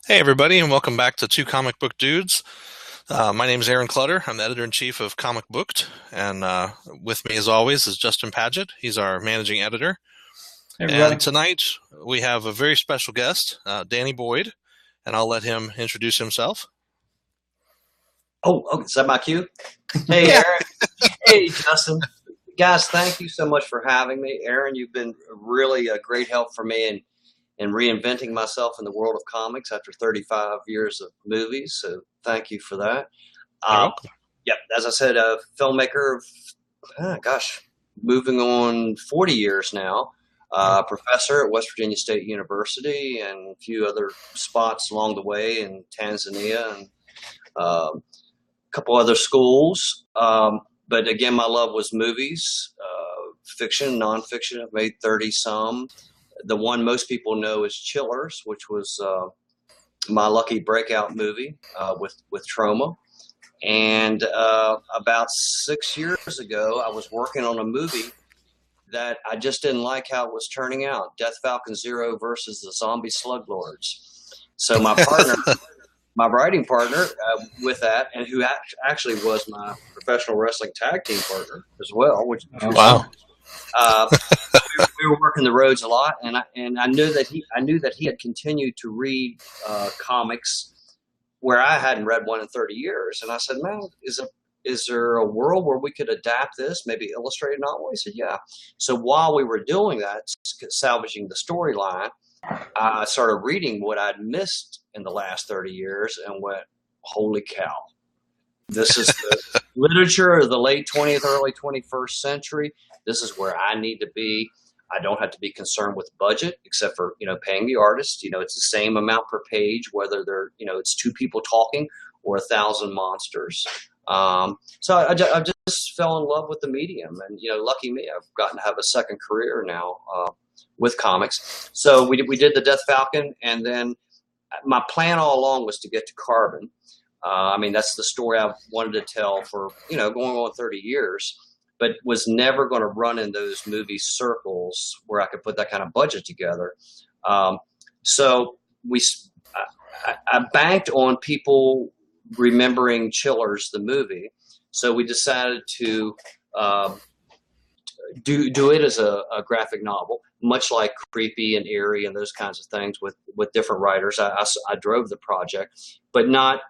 Hey, everybody, and welcome back to Two Comic Book Dudes. My name is Aaron Clutter. I'm the editor in chief of Comic Booked, and with me, as always, is Justin Paget. He's our managing editor. Hey, And everybody. tonight, we have a very special guest, Danny Boyd, and I'll let him introduce himself. Oh, is that my cue? Hey, Yeah. Aaron. Hey, Justin. Guys, thank you so much for having me. Aaron, you've been really a great help for me in reinventing myself in the world of comics after 35 years of movies. So thank you for that. You're Uh, welcome. yep, as I said, a filmmaker of, gosh, moving on 40 years now. Yeah. Professor at West Virginia State University and a few other spots along the way in Tanzania and couple other schools. But again, my love was movies, fiction, nonfiction. I've made 30 some. The one most people know is Chillers, which was my lucky breakout movie with Troma. And about 6 years ago, I was working on a movie that I just didn't like how it was turning out. Death Falcon Zero versus the Zombie Slug Lords. So my writing partner with that, and who actually was my professional wrestling tag team partner as well, which Oh, was something. Wow. wow. We were working the roads a lot, and I knew that he had continued to read comics where I hadn't read one in 30 years, and I said, "Man, is there a world where we could adapt this, maybe illustrate a novel?" He said, "Yeah." So while we were doing that, salvaging the storyline, I started reading what I'd missed in the last 30 years and went, holy cow. This is the literature of the late 20th, early 21st century. This is where I need to be. I don't have to be concerned with budget except for, paying the artist. It's the same amount per page, whether it's two people talking or 1,000 monsters. So I just fell in love with the medium, and lucky me, I've gotten to have a second career now with comics. So we did the Death Falcon, and then my plan all along was to get to Carbon. I mean, that's the story I wanted to tell for going on 30 years, but was never going to run in those movie circles where I could put that kind of budget together. Um, so we, I banked on people remembering Chillers, the movie. So we decided to um, do it as a graphic novel, much like Creepy and Eerie and those kinds of things with different writers. I drove the project, but not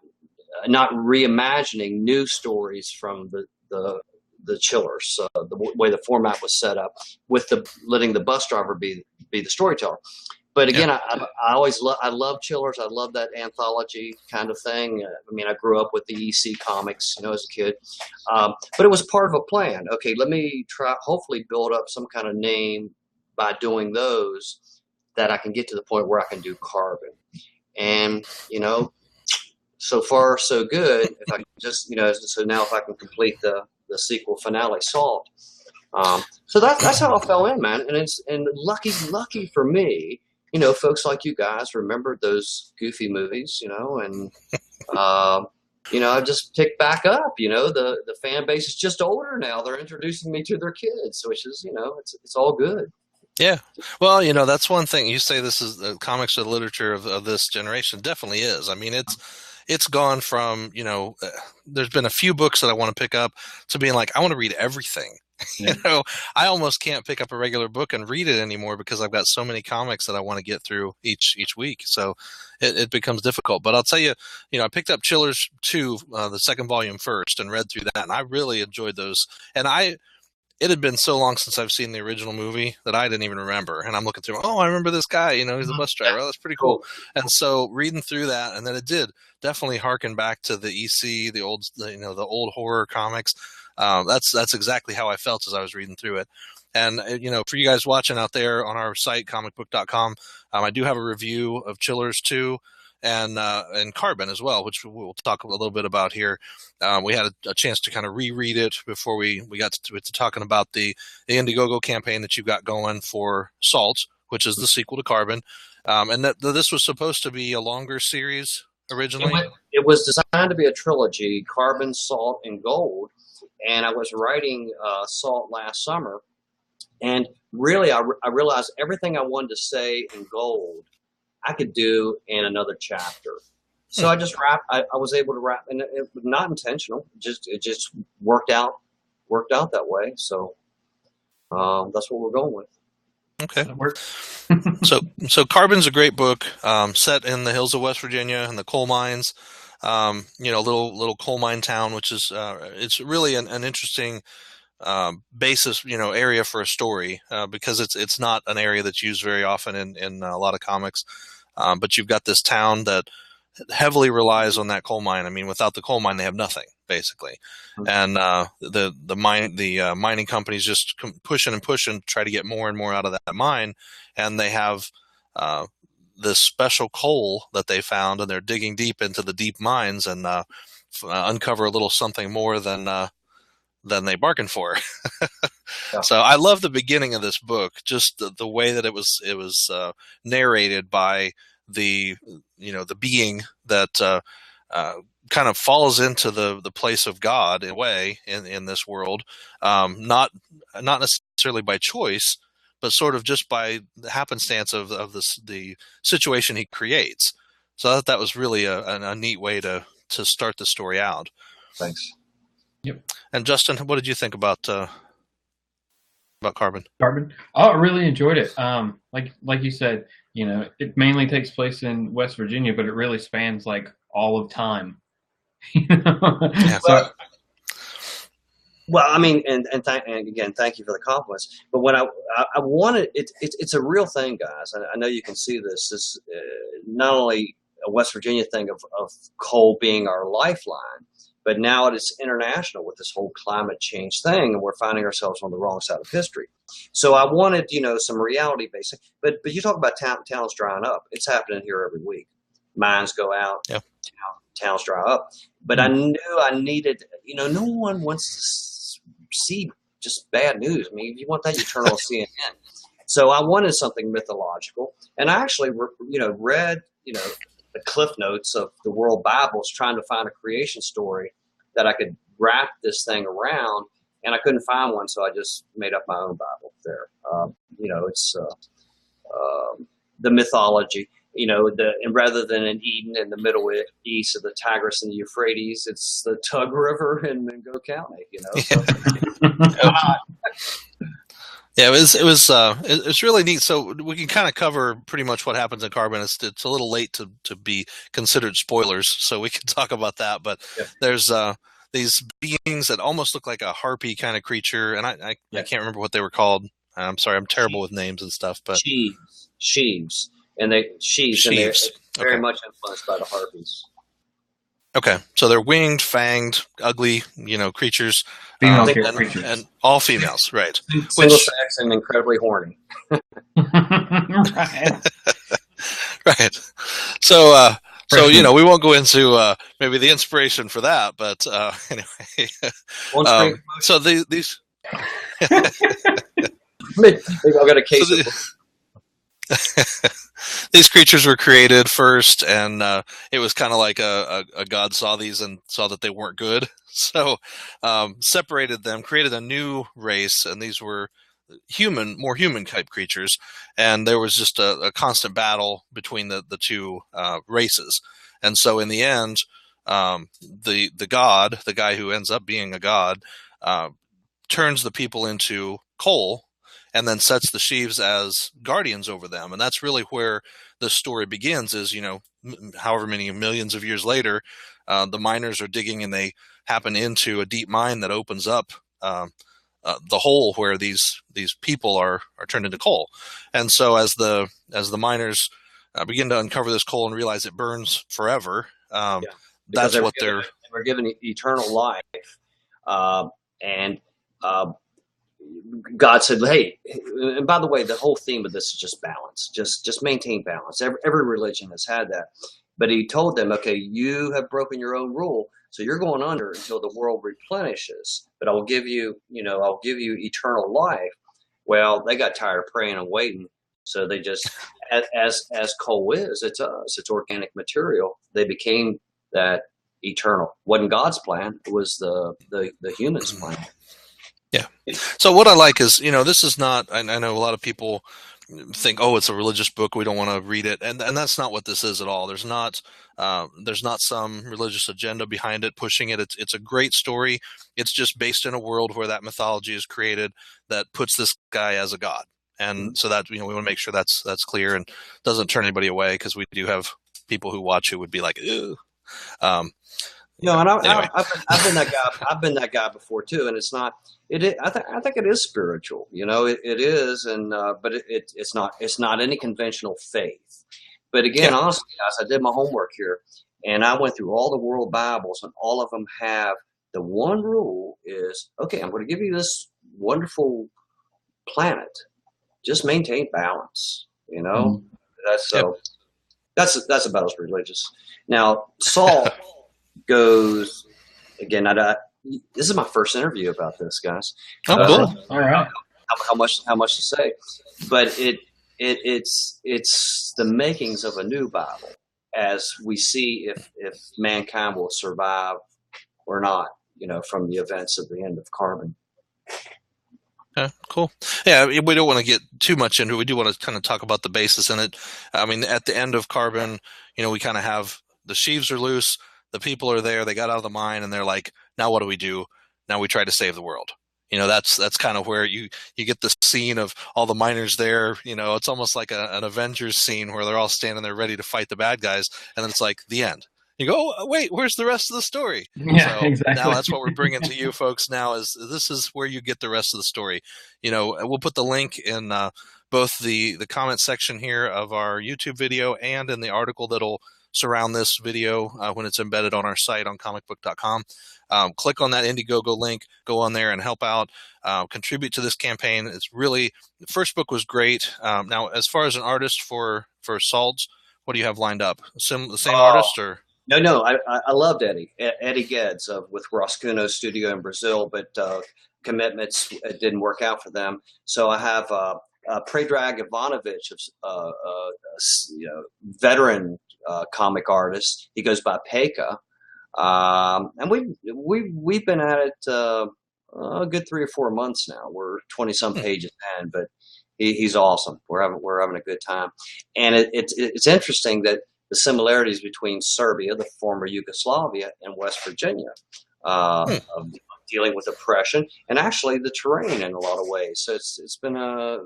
reimagining new stories from the Chillers, the way the format was set up, with the letting the bus driver be the storyteller. But Yeah. again, I love Chillers. I love that anthology kind of thing. I mean, I grew up with the EC comics, as a kid. But it was part of a plan. Okay, let me try, hopefully build up some kind of name by doing those, that I can get to the point where I can do Carbon. And, so far so good. If I can just, so now if I can complete the sequel finale, Salt. So that's how I fell in, man. And lucky for me, folks like you guys remembered those goofy movies, and uh, I just picked back up. The fan base is just older now. They're introducing me to their kids, which is, it's all good. Yeah. Well, that's one thing. You say this is the comics or the literature of this generation. Definitely is. I mean, it's gone from, there's been a few books that I want to pick up to being like, I want to read everything. you Yeah. know, I almost can't pick up a regular book and read it anymore because I've got so many comics that I want to get through each week. So it becomes difficult. But I'll tell you, I picked up Chillers 2, the second volume first, and read through that, and I really enjoyed those. And it had been so long since I've seen the original movie that I didn't even remember. And I'm looking through, oh, I remember this guy, he's a bus Yeah, driver. Oh, that's pretty cool. cool. And so reading through that, and then it did definitely harken back to the EC, the old horror comics. That's exactly how I felt as I was reading through it. And, for you guys watching out there on our site, comicbook.com, I do have a review of Chillers 2 and Carbon as well, which we'll talk a little bit about here. We had a chance to kind of reread it before we got to talking about the Indiegogo campaign that you've got going for Salt, which is the sequel to Carbon, and that this was supposed to be a longer series It, originally. went, it was designed to be a trilogy: Carbon, Salt, and Gold. And I was writing Salt last summer, and really I realized everything I wanted to say in Gold I could do in another chapter. So I just I was able to wrap, and it was not intentional. It just worked out that way. So that's what we're going with. Okay. So Carbon's a great book, set in the hills of West Virginia and the coal mines. Little coal mine town, which is it's really an interesting basis, area for a story, because it's not an area that's used very often in a lot of comics. But you've got this town that heavily relies on that coal mine. I mean, without the coal mine, they have nothing, basically. And the mining companies just pushing and pushing to try to get more and more out of that mine. And they have this special coal that they found, and they're digging deep into the deep mines and uncover a little something more than they bargained for. Yeah. So I love the beginning of this book, just the way that it was narrated by the being that kind of falls into the place of God in a way in this world, not necessarily by choice, but sort of just by the happenstance of the situation he creates. So I thought that was really a neat way to start the story out. Thanks. Yep. And Justin, what did you think about Carbon? Carbon? Oh, I really enjoyed it. Like you said, it mainly takes place in West Virginia, but it really spans like all of time. Yeah. Well, I mean, and again, thank you for the compliments. But when I wanted it's a real thing, guys. I know you can see this. This not only a West Virginia thing of coal being our lifeline, but now it is international with this whole climate change thing, and we're finding ourselves on the wrong side of history. So I wanted, some reality basic. But you talk about towns drying up. It's happening here every week. Mines go out. Yeah. Towns dry up. But I knew I needed. No one wants to see just bad news. I mean, if you want that, you turn on CNN. So I wanted something mythological, and I actually, read, the cliff notes of the World Bibles, trying to find a creation story that I could wrap this thing around, and I couldn't find one, so I just made up my own Bible there. It's the mythology, and rather than in Eden in the Middle East of the Tigris and the Euphrates, it's the Tug River in Monroe County, Yeah, it's really neat. So we can kind of cover pretty much what happens in Carbon. It's a little late to be considered spoilers, so we can talk about that. But yeah. There's these beings that almost look like a harpy kind of creature, and I can't remember what they were called. I'm sorry, I'm terrible with names and stuff. But sheaves, and they're very much influenced by the harpies. Okay, so they're winged, fanged, ugly, creatures. Female creatures. And all females, right? Single sex and incredibly horny. Right. Right. So we won't go into maybe the inspiration for that, but anyway. So these. Maybe I'll get a case these creatures were created first, and it was kind of like a god saw these and saw that they weren't good, so separated them, created a new race, and these were more human type creatures, and there was just a constant battle between the two races. And so in the end, the god, the guy who ends up being a god, turns the people into coal, and then sets the sheaves as guardians over them. And that's really where the story begins, is, however many millions of years later, the miners are digging, and they happen into a deep mine that opens up the hole where these people are turned into coal. And so as the miners begin to uncover this coal and realize it burns forever, that's what they're given eternal life. And God said, hey, and by the way, the whole theme of this is just balance, just maintain balance. Every religion has had that. But he told them, okay, you have broken your own rule, so you're going under until the world replenishes. But I'll give you eternal life. Well, they got tired of praying and waiting, so they just, as coal is, it's organic material. They became that eternal. Wasn't God's plan; it was the humans' plan. Yeah. So what I like is, this is not, I know a lot of people, think, oh, it's a religious book, we don't want to read it, and that's not what this is at all. There's not some religious agenda behind it pushing it. It's a great story. It's just based in a world where that mythology is created that puts this guy as a god, and so that we want to make sure that's clear and doesn't turn anybody away, because we do have people who watch who would be like, ew. And Anyway. I've been that guy. I've been that guy before too, and it's not. I think it is spiritual. It is, and but it's not. It's not any conventional faith. But again, honestly, guys, I did my homework here, and I went through all the world Bibles, and all of them have the one rule is, okay, I'm going to give you this wonderful planet. Just maintain balance. That's so. That's about as religious. Now, Saul goes again. This is my first interview about this, guys. Oh, cool. All right. How much to say? But it's the makings of a new Bible, as we see if mankind will survive or not. From the events of the end of Carbon. Okay, cool. Yeah, we don't want to get too much into it. We do want to kind of talk about the basis in it. I mean, at the end of Carbon, we kind of have the sheaves are loose, the people are there, they got out of the mine, and they're like, now what do we do? Now we try to save the world. That's kind of where you get the scene of all the miners there. It's almost like an Avengers scene where they're all standing there ready to fight the bad guys, and then it's like the end. You go, oh, wait, where's the rest of the story? Yeah, so exactly. Now that's what we're bringing to you folks now, is this is where you get the rest of the story. We'll put the link in both the comment section here of our YouTube video and in the article that'll surround this video when it's embedded on our site on comicbook.com. Click on that Indiegogo link, go on there and help out, contribute to this campaign. It's really, the first book was great. Now, as far as an artist for Salts, what do you have lined up? The same artist or? No, I loved Eddie Geddes with Roscuno Studio in Brazil, but commitments didn't work out for them. So I have Predrag Ivanovic, veteran comic artist. He goes by Pekka, and we've been at it a good 3 or 4 months now. We're 20 some pages in, but he's awesome. We're having a good time, and it's interesting that the similarities between Serbia, the former Yugoslavia, and West Virginia, of dealing with oppression and actually the terrain in a lot of ways. So it's been a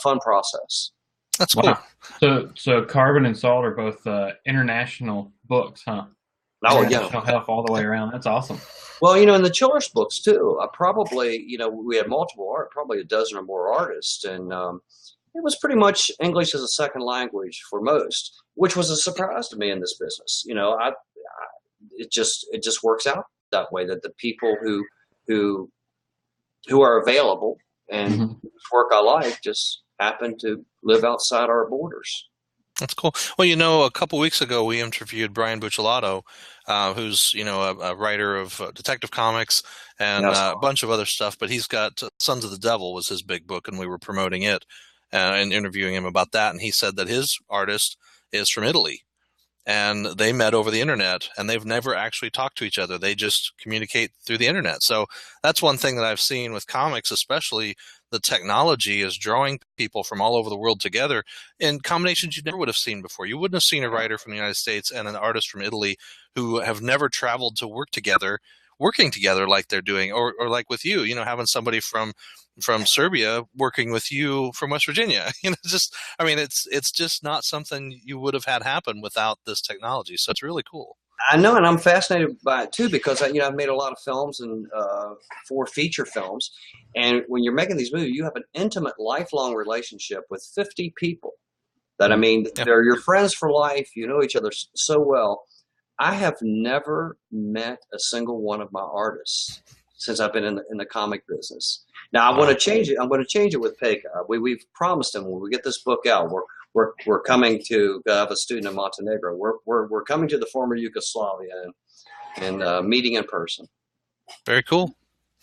fun process. That's cool. Wow. So Carbon and Salt are both international books, huh? Oh, international help all the way around. That's awesome. Well, in the Childress books too, probably, we had probably a dozen or more artists, and it was pretty much English as a second language for most, which was a surprise to me in this business. It just works out that way, that the people who are available and whose work I like just happen to live outside our borders. That's cool. Well, a couple weeks ago we interviewed Brian Buccellato, who's a writer of Detective Comics and a bunch of other stuff. But he's got Sons of the Devil was his big book, and we were promoting it and interviewing him about that. And he said that his artist is from Italy, and they met over the internet, and they've never actually talked to each other. They just communicate through the internet. So that's one thing that I've seen with comics, especially the technology is drawing people from all over the world together in combinations you never would have seen before. You wouldn't have seen a writer from the United States and an artist from Italy who have never traveled to work together, working together like they're doing, or like with you, having somebody from Serbia working with you from West Virginia. It's just not something you would have had happen without this technology. So it's really cool. I know, and I'm fascinated by it too, because I've made a lot of films and 4 feature films, and when you're making these movies, you have an intimate, lifelong relationship with 50 people. They're your friends for life. You know each other so well. I have never met a single one of my artists since I've been in the comic business. Now I want to change it. I'm going to change it with Pekka. We've promised him when we get this book out, we're coming to have a student in Montenegro. We're coming to the former Yugoslavia and meeting in person. Very cool.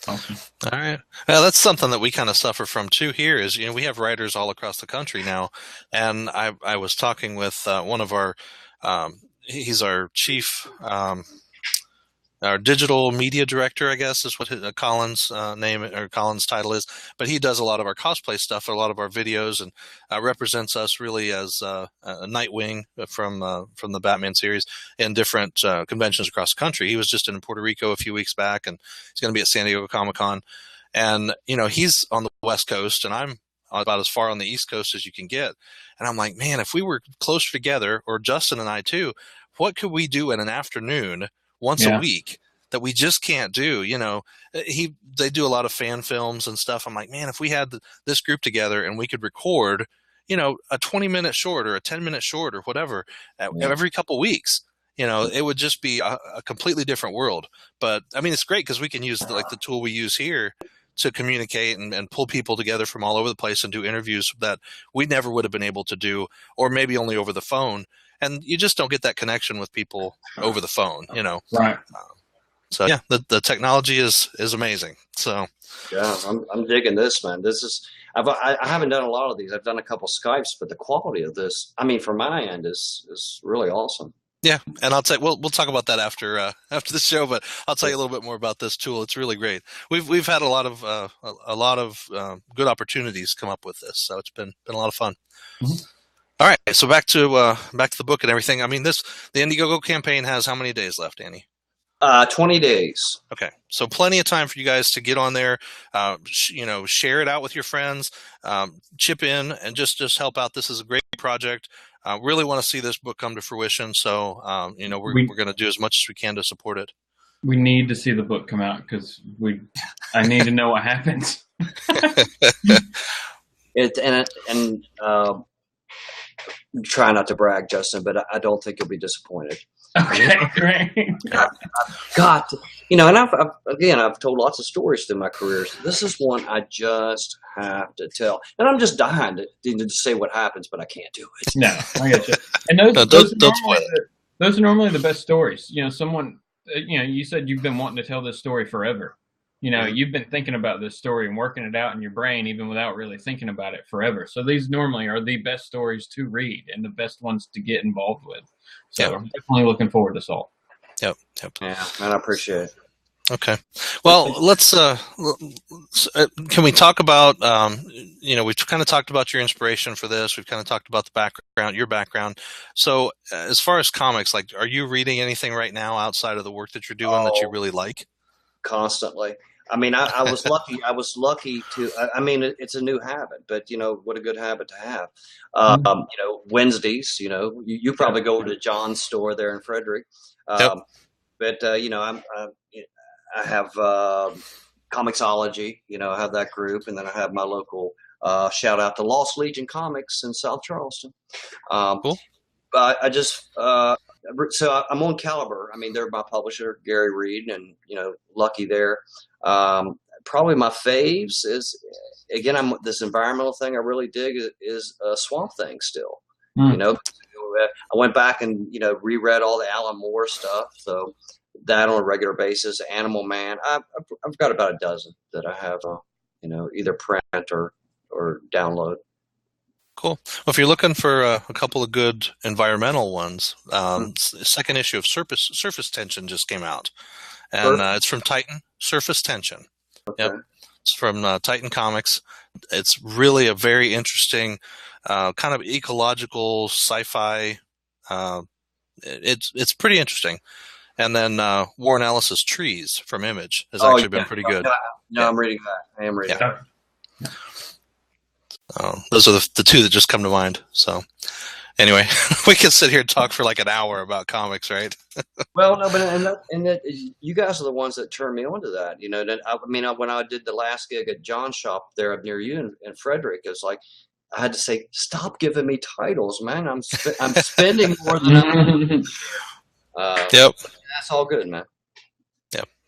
Awesome. All right. Well, that's something that we kind of suffer from too here is, we have writers all across the country now. And I was talking with one of our, he's our chief our digital media director, I guess is what Colin's name or Colin's title is. But he does a lot of our cosplay stuff, a lot of our videos, and represents us really as a Nightwing from the Batman series in different conventions across the country. He was just in Puerto Rico a few weeks back, and he's going to be at San Diego Comic-Con. And he's on the West Coast, and I'm about as far on the East Coast as you can get. And I'm like, man, if we were closer together, or Justin and I too, what could we do in an afternoon once a week that we just can't do? They do a lot of fan films and stuff. I'm like, man, if we had this group together and we could record, a 20-minute short or a 10-minute short or whatever every couple weeks, it would just be a completely different world. But I mean, it's great because we can use the tool we use here to communicate and pull people together from all over the place and do interviews that we never would have been able to do, or maybe only over the phone. And you just don't get that connection with people over the phone, Right. So yeah, the technology is amazing. So yeah, I'm digging this, man. This is I haven't done a lot of these. I've done a couple Skypes, but the quality of this, I mean, from my end, is really awesome. Yeah, and I'll tell we'll talk about that after the show, but I'll tell you a little bit more about this tool. It's really great. We've had a lot of good opportunities come up with this, so it's been a lot of fun. Mm-hmm. All right, so back to the book and everything. I mean, the Indiegogo campaign has how many days left, Andy? 20 days. Okay, so plenty of time for you guys to get on there, share it out with your friends, chip in, and just help out. This is a great project. Really want to see this book come to fruition, so we're going to do as much as we can to support it. We need to see the book come out because I need to know what happens. Try not to brag, Justin, but I don't think you'll be disappointed. Okay, great. I've got to, and I've told lots of stories through my career. So this is one I just have to tell, and I'm just dying to say what happens, but I can't do it. No, I get you. And those are normally the best stories. Someone, you said you've been wanting to tell this story forever. You've been thinking about this story and working it out in your brain, even without really thinking about it forever. So these normally are the best stories to read and the best ones to get involved with. So I'm definitely looking forward to Salt. Yep. Yeah, man, I appreciate it. Okay. Well, let's, can we talk about, we've kind of talked about your inspiration for this. We've kind of talked about your background. So as far as comics, are you reading anything right now outside of the work that you're doing that you really like? Constantly. I mean, I was lucky. I was lucky to. I mean, it's a new habit, but what a good habit to have. Wednesdays. You probably go to John's store there in Frederick. Yep. But I have Comixology. I have that group, and then I have my local. Shout out to Lost Legion Comics in South Charleston. Cool. But I just. So I'm on Caliber. I mean, they're my publisher, Gary Reed, and lucky there. Probably my faves is again, this environmental thing I really dig is Swamp Thing still. I went back and reread all the Alan Moore stuff, so that on a regular basis. Animal Man, I've got about a dozen that I have, either print or download. Cool. Well, if you're looking for a couple of good environmental ones, second issue of Surface Tension just came out, and it's from Titan. Surface Tension. Okay. Yep. It's from Titan Comics. It's really a very interesting kind of ecological sci-fi. It's pretty interesting. And then Warren Ellis's Trees from Image has actually been pretty good. No, I'm reading that. I am reading that. Those are the two that just come to mind. So anyway, we can sit here and talk for like an hour about comics, right? Well, no, but you guys are the ones that turned me on to that. When I did the last gig at John's shop there up near you in Frederick, it's like I had to say, stop giving me titles, man. I'm spending more than Yep. That's all good, man.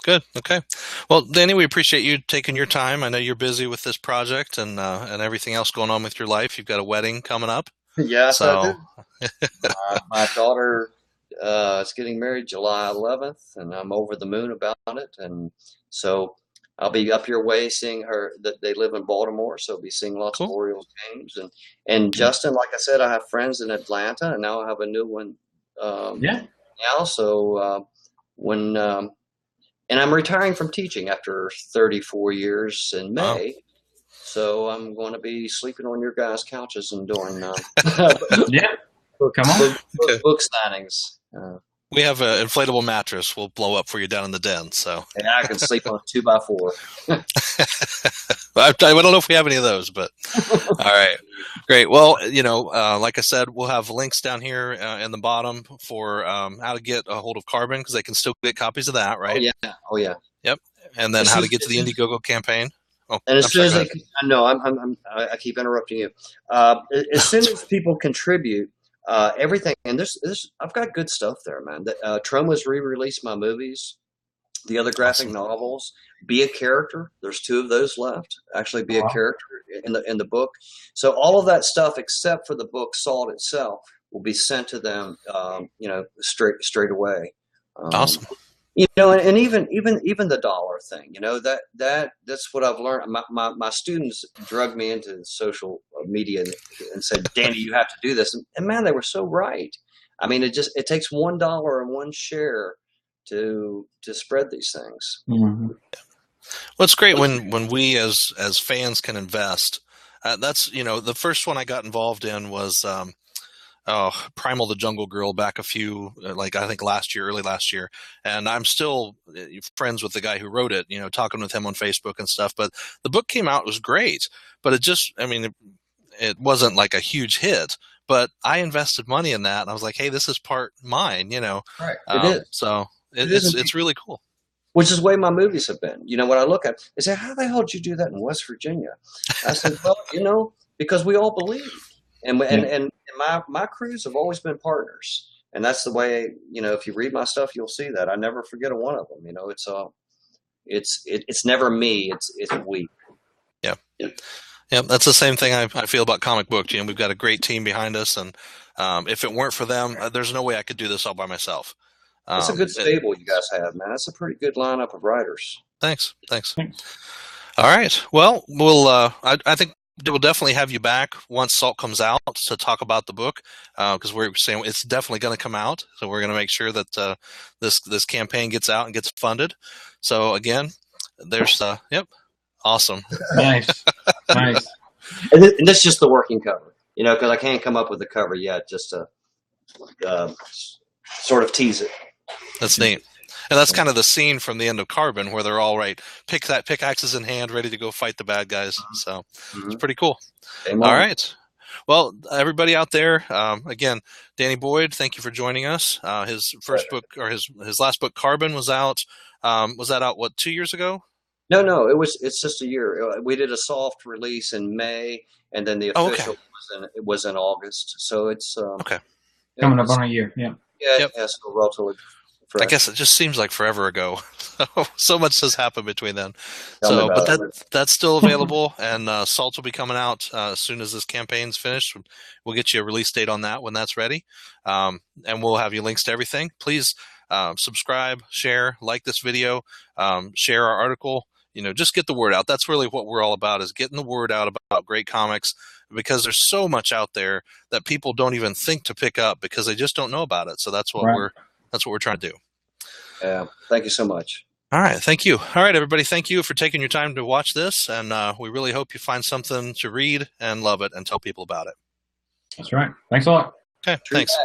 Good. Okay. Well, Danny, we appreciate you taking your time. I know you're busy with this project and everything else going on with your life. You've got a wedding coming up. Yes, I do. My daughter is getting married July 11th, and I'm over the moon about it. And so I'll be up your way seeing her. That they live in Baltimore, so I'll be seeing lots of Orioles games. And Justin, like I said, I have friends in Atlanta, and now I have a new one. Now, so when And I'm retiring from teaching after 34 years in May. Wow. So I'm going to be sleeping on your guys' couches and doing yeah, come on, book signings. We have an inflatable mattress we'll blow up for you down in the den. So and I can sleep on a 2x4. I don't know if we have any of those, but all right, great. Well, like I said, we'll have links down here in the bottom for how to get a hold of Carbon, because they can still get copies of that, right? Oh yeah. Yep. And then how to get to the Indiegogo campaign. Oh, and as soon as I keep interrupting you. As soon as people contribute. Everything, and this I've got good stuff there, man. Troma's re-released my movies, the other graphic novels. Be a Character. There's 2 of those left. Actually, Be a Character in the book. So all of that stuff, except for the book Salt itself, will be sent to them, straight away. Awesome. And even the dollar thing, that's what I've learned. My students drug me into social media and said, Danny, you have to do this. And man, they were so right. I mean, it takes $1 and 1 share to spread these things. Mm-hmm. Well, it's great when we as fans can invest. That's, the first one I got involved in was, Primal the Jungle Girl back I think early last year. And I'm still friends with the guy who wrote it, talking with him on Facebook and stuff. But the book came out, it was great, but it wasn't like a huge hit, but I invested money in that. And I was like, hey, this is part mine, Right. It is. So it's really cool. Which is the way my movies have been. When I look at it, they say, how the hell did you do that in West Virginia? I said, well, because we all believe. And my crews have always been partners, and that's the way. If you read my stuff, you'll see that I never forget one of them. It's never me. It's we. Yeah. That's the same thing I feel about Comic Book. We've got a great team behind us, and if it weren't for them, there's no way I could do this all by myself. It's a good stable you guys have, man. That's a pretty good lineup of writers. Thanks. All right. Well, we'll. I think we'll definitely have you back once Salt comes out to talk about the book, because we're saying it's definitely going to come out. So we're going to make sure that this campaign gets out and gets funded. So again, there's awesome. Nice. And this is just the working cover, because I can't come up with the cover yet, just to sort of tease it. That's neat. And that's kind of the scene from the end of Carbon, where they're all pickaxes in hand, ready to go fight the bad guys. So it's pretty cool. Amen. All right. Well, everybody out there, again, Danny Boyd, thank you for joining us. His first book, or his last book, Carbon, was out. Was that out 2 years ago? No, it's just a year. We did a soft release in May, and then the official was in August. So it's coming up on a year. Yeah. Yeah, so relatively fresh. I guess it just seems like forever ago. So much has happened between then. That's still available, and Salt will be coming out as soon as this campaign's finished. We'll get you a release date on that when that's ready, and we'll have you links to everything. Please subscribe, share, like this video, share our article. Just get the word out. That's really what we're all about, is getting the word out about great comics, because there's so much out there that people don't even think to pick up because they just don't know about it. So that's what we're trying to do. Yeah. Thank you so much. All right. Thank you. All right, everybody. Thank you for taking your time to watch this. And we really hope you find something to read and love it and tell people about it. That's right. Thanks a lot. Okay. Thanks.